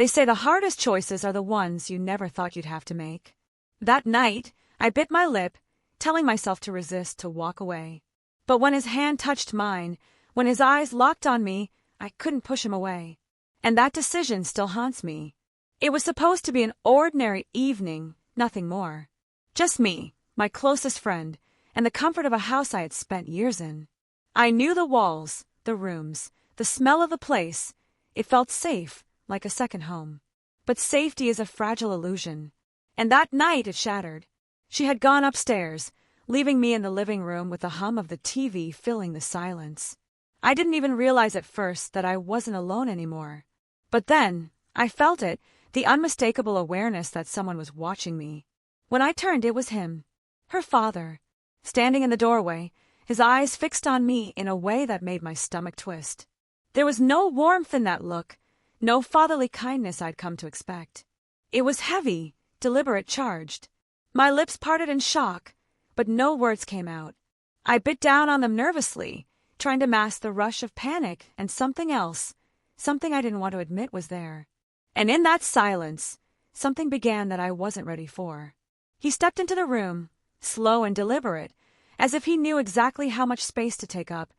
They say the hardest choices are the ones you never thought you'd have to make. That night, I bit my lip, telling myself to resist, to walk away. But when his hand touched mine, when his eyes locked on me, I couldn't push him away. And that decision still haunts me. It was supposed to be an ordinary evening, nothing more. Just me, my closest friend, and the comfort of a house I had spent years in. I knew the walls, the rooms, the smell of the place. It felt safe, like a second home. But safety is a fragile illusion. And that night it shattered. She had gone upstairs, leaving me in the living room with the hum of the TV filling the silence. I didn't even realize at first that I wasn't alone anymore. But then, I felt it, the unmistakable awareness that someone was watching me. When I turned, it was him, her father, standing in the doorway, his eyes fixed on me in a way that made my stomach twist. There was no warmth in that look, no fatherly kindness I'd come to expect. It was heavy, deliberate, charged. My lips parted in shock, but no words came out. I bit down on them nervously, trying to mask the rush of panic and something else, something I didn't want to admit was there. And in that silence, something began that I wasn't ready for. He stepped into the room, slow and deliberate, as if he knew exactly how much space to take up,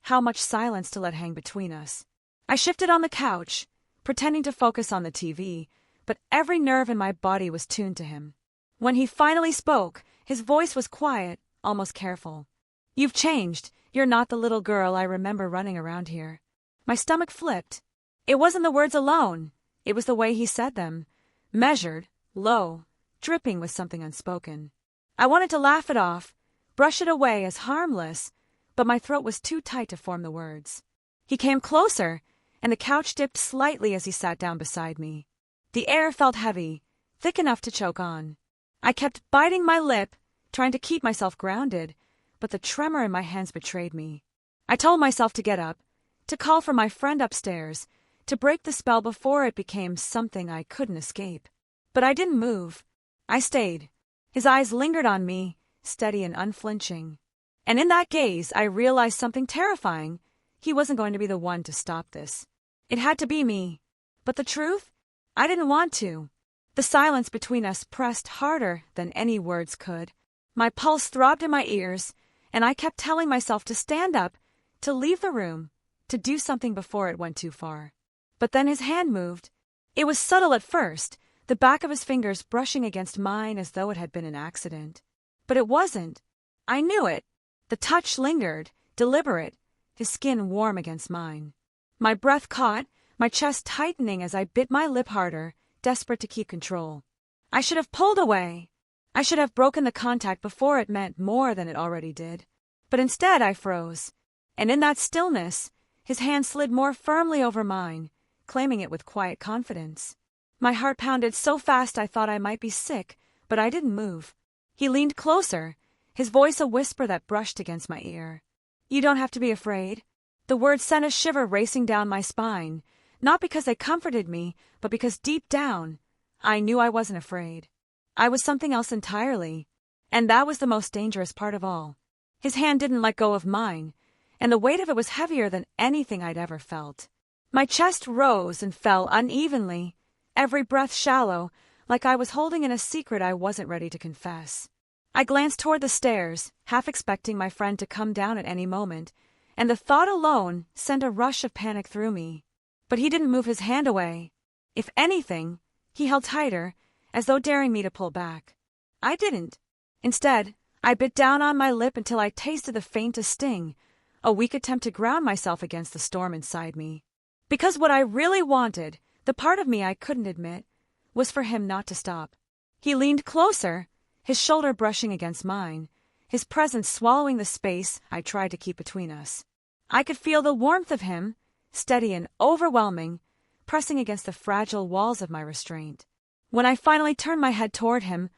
how much silence to let hang between us. I shifted on the couch, pretending to focus on the TV, but every nerve in my body was tuned to him. When he finally spoke, his voice was quiet, almost careful. "You've changed. You're not the little girl I remember running around here." My stomach flipped. It wasn't the words alone. It was the way he said them, measured, low, dripping with something unspoken. I wanted to laugh it off, brush it away as harmless, but my throat was too tight to form the words. He came closer, and the couch dipped slightly as he sat down beside me. The air felt heavy, thick enough to choke on. I kept biting my lip, trying to keep myself grounded, but the tremor in my hands betrayed me. I told myself to get up, to call for my friend upstairs, to break the spell before it became something I couldn't escape. But I didn't move. I stayed. His eyes lingered on me, steady and unflinching. And in that gaze, I realized something terrifying. He wasn't going to be the one to stop this. It had to be me. But the truth? I didn't want to. The silence between us pressed harder than any words could. My pulse throbbed in my ears, and I kept telling myself to stand up, to leave the room, to do something before it went too far. But then his hand moved. It was subtle at first, the back of his fingers brushing against mine as though it had been an accident. But it wasn't. I knew it. The touch lingered, deliberate, his skin warm against mine. My breath caught, my chest tightening as I bit my lip harder, desperate to keep control. I should have pulled away. I should have broken the contact before it meant more than it already did. But instead I froze. And in that stillness, his hand slid more firmly over mine, claiming it with quiet confidence. My heart pounded so fast I thought I might be sick, but I didn't move. He leaned closer, his voice a whisper that brushed against my ear. "You don't have to be afraid." The words sent a shiver racing down my spine, not because they comforted me, but because deep down, I knew I wasn't afraid. I was something else entirely, and that was the most dangerous part of all. His hand didn't let go of mine, and the weight of it was heavier than anything I'd ever felt. My chest rose and fell unevenly, every breath shallow, like I was holding in a secret I wasn't ready to confess. I glanced toward the stairs, half expecting my friend to come down at any moment, and the thought alone sent a rush of panic through me. But he didn't move his hand away. If anything, he held tighter, as though daring me to pull back. I didn't. Instead, I bit down on my lip until I tasted the faintest sting, a weak attempt to ground myself against the storm inside me. Because what I really wanted, the part of me I couldn't admit, was for him not to stop. He leaned closer, his shoulder brushing against mine, his presence swallowing the space I tried to keep between us. I could feel the warmth of him, steady and overwhelming, pressing against the fragile walls of my restraint. When I finally turned my head toward him,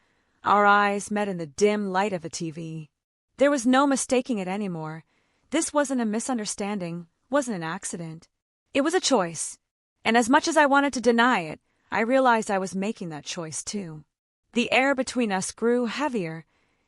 our eyes met in the dim light of the TV. There was no mistaking it anymore. This wasn't a misunderstanding, wasn't an accident. It was a choice, and as much as I wanted to deny it, I realized I was making that choice too. The air between us grew heavier,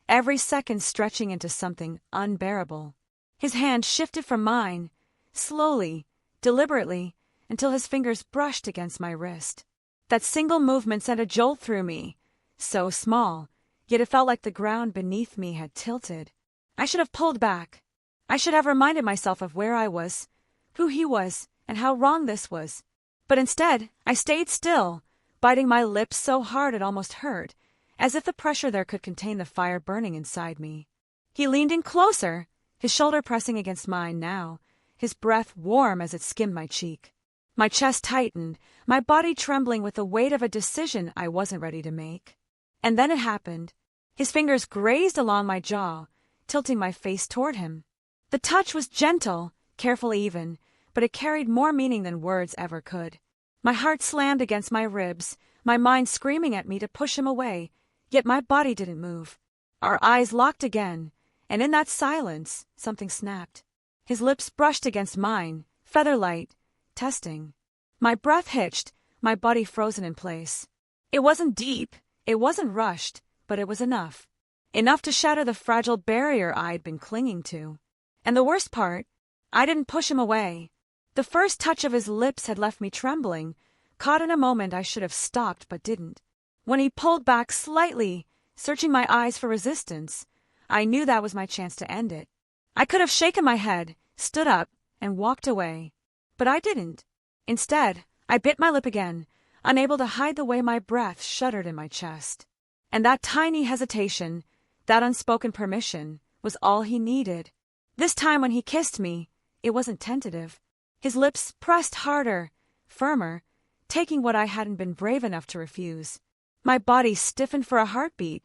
every second stretching into something unbearable. His hand shifted from mine, slowly, deliberately, until his fingers brushed against my wrist. That single movement sent a jolt through me. So small, yet it felt like the ground beneath me had tilted. I should have pulled back. I should have reminded myself of where I was, who he was, and how wrong this was. But instead, I stayed still, biting my lips so hard it almost hurt, as if the pressure there could contain the fire burning inside me. He leaned in closer, his shoulder pressing against mine now, his breath warm as it skimmed my cheek. My chest tightened, my body trembling with the weight of a decision I wasn't ready to make. And then it happened. His fingers grazed along my jaw, tilting my face toward him. The touch was gentle, careful even, but it carried more meaning than words ever could. My heart slammed against my ribs, my mind screaming at me to push him away, yet my body didn't move. Our eyes locked again, and in that silence, something snapped. His lips brushed against mine, feather-light, testing. My breath hitched, my body frozen in place. It wasn't deep, it wasn't rushed, but it was enough. Enough to shatter the fragile barrier I'd been clinging to. And the worst part, I didn't push him away. The first touch of his lips had left me trembling, caught in a moment I should have stopped but didn't. When he pulled back slightly, searching my eyes for resistance, I knew that was my chance to end it. I could have shaken my head, stood up, and walked away. But I didn't. Instead, I bit my lip again, unable to hide the way my breath shuddered in my chest. And that tiny hesitation, that unspoken permission, was all he needed. This time when he kissed me, it wasn't tentative. His lips pressed harder, firmer, taking what I hadn't been brave enough to refuse. My body stiffened for a heartbeat,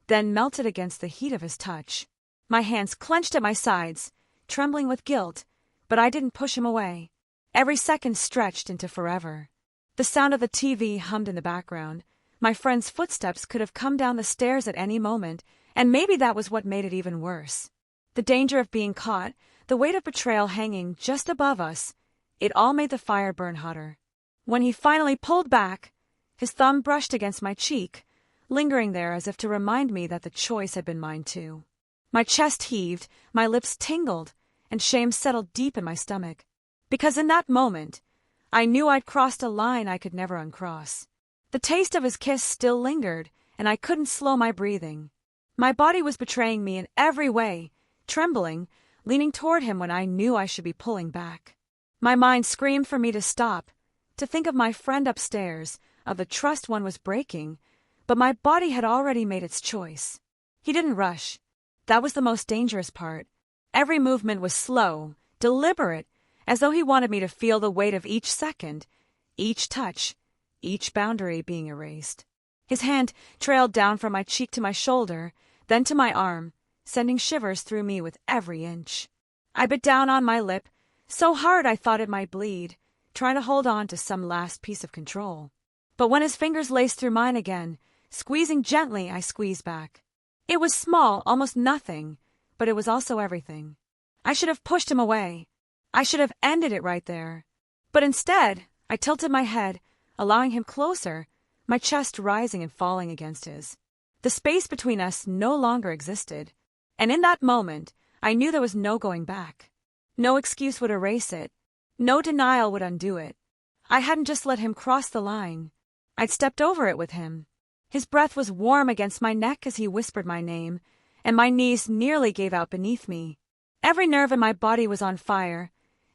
then melted against the heat of his touch. My hands clenched at my sides, trembling with guilt, but I didn't push him away. Every second stretched into forever. The sound of the TV hummed in the background. My friend's footsteps could have come down the stairs at any moment, and maybe that was what made it even worse. The danger of being caught, the weight of betrayal hanging just above us, it all made the fire burn hotter. When he finally pulled back, his thumb brushed against my cheek, lingering there as if to remind me that the choice had been mine too. My chest heaved, my lips tingled, and shame settled deep in my stomach. Because in that moment, I knew I'd crossed a line I could never uncross. The taste of his kiss still lingered, and I couldn't slow my breathing. My body was betraying me in every way, trembling, leaning toward him when I knew I should be pulling back. My mind screamed for me to stop, to think of my friend upstairs, of the trust one was breaking, but my body had already made its choice. He didn't rush. That was the most dangerous part. Every movement was slow, deliberate, as though he wanted me to feel the weight of each second, each touch, each boundary being erased. His hand trailed down from my cheek to my shoulder, then to my arm, sending shivers through me with every inch. I bit down on my lip, so hard I thought it might bleed, trying to hold on to some last piece of control. But when his fingers laced through mine again, squeezing gently, I squeezed back. It was small, almost nothing, but it was also everything. I should have pushed him away. I should have ended it right there. But instead, I tilted my head, allowing him closer, my chest rising and falling against his. The space between us no longer existed, and in that moment, I knew there was no going back. No excuse would erase it. No denial would undo it. I hadn't just let him cross the line. I'd stepped over it with him. His breath was warm against my neck as he whispered my name, and my knees nearly gave out beneath me. Every nerve in my body was on fire,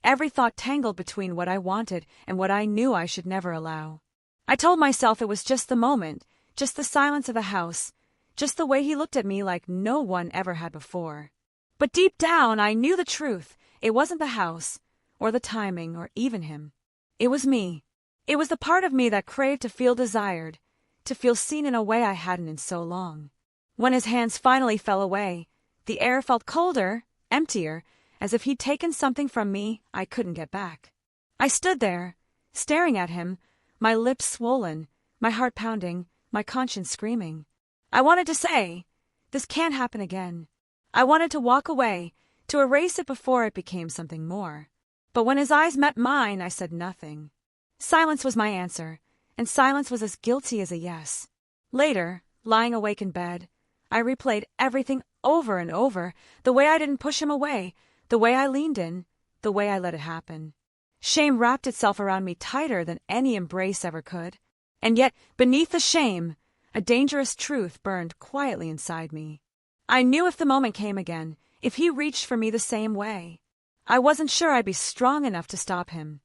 every thought tangled between what I wanted and what I knew I should never allow. I told myself it was just the moment, just the silence of the house, just the way he looked at me like no one ever had before. But deep down, I knew the truth. It wasn't the house, or the timing, or even him. It was me. It was the part of me that craved to feel desired, to feel seen in a way I hadn't in so long. When his hands finally fell away, the air felt colder, emptier, as if he'd taken something from me I couldn't get back. I stood there, staring at him, my lips swollen, my heart pounding, my conscience screaming. I wanted to say, this can't happen again. I wanted to walk away, to erase it before it became something more. But when his eyes met mine, I said nothing. Silence was my answer, and silence was as guilty as a yes. Later, lying awake in bed, I replayed everything over and over, the way I didn't push him away, the way I leaned in, the way I let it happen. Shame wrapped itself around me tighter than any embrace ever could. And yet, beneath the shame, a dangerous truth burned quietly inside me. I knew if the moment came again, if he reached for me the same way, I wasn't sure I'd be strong enough to stop him.